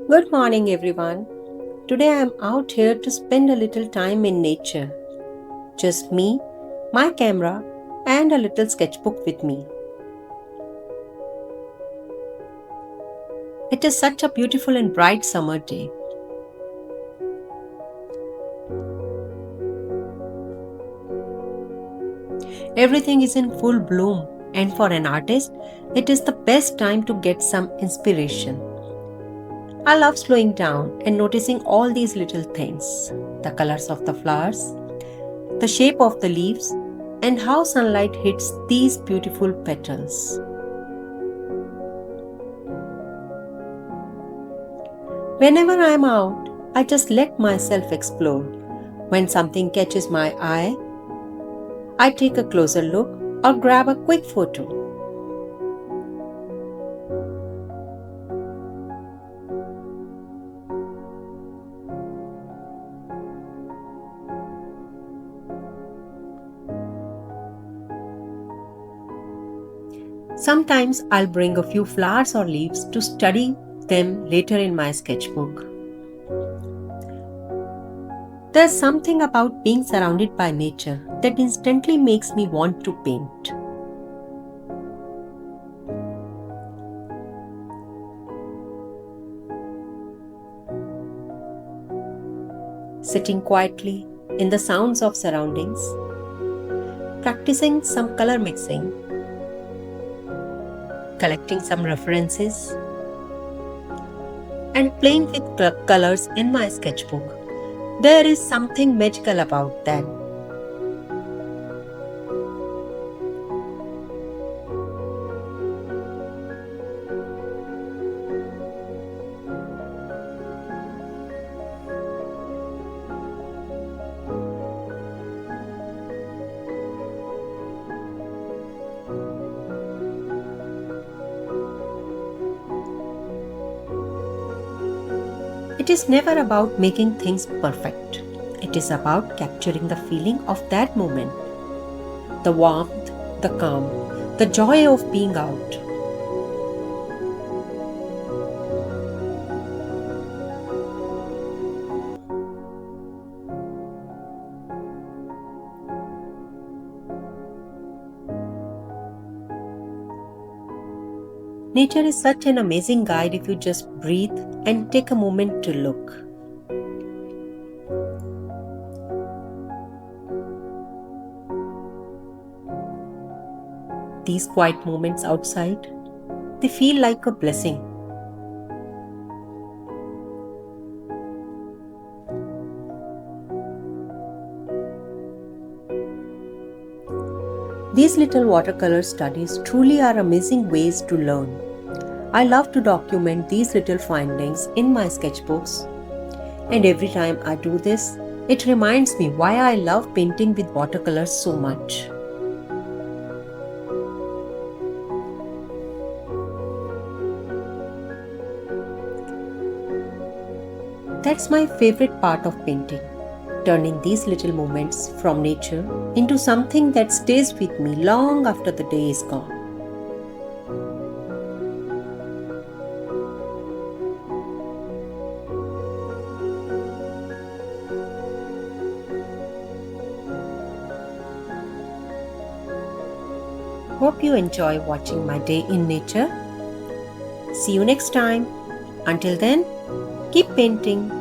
Good morning, everyone. Today I am out here to spend a little time in nature. Just me, my camera, and a little sketchbook with me. It is such a beautiful and bright summer day. Everything is in full bloom, and for an artist, it is the best time to get some inspiration. I love slowing down and noticing all these little things, the colors of the flowers, the shape of the leaves, and how sunlight hits these beautiful petals. Whenever I am out, I just let myself explore. When something catches my eye, I take a closer look or grab a quick photo. Sometimes I'll bring a few flowers or leaves to study them later in my sketchbook. There's something about being surrounded by nature that instantly makes me want to paint. Sitting quietly in the sounds of surroundings, practicing some color mixing, collecting some references, and playing with colors in my sketchbook. There is something magical about that. It is never about making things perfect. It is about capturing the feeling of that moment, the warmth, the calm, the joy of being out. Nature is such an amazing guide if you just breathe and take a moment to look. These quiet moments outside, they feel like a blessing. These little watercolor studies truly are amazing ways to learn. I love to document these little findings in my sketchbooks, and every time I do this, it reminds me why I love painting with watercolors so much. That's my favorite part of painting, turning these little moments from nature into something that stays with me long after the day is gone. Hope you enjoy watching my day in nature. See you next time. Until then, keep painting.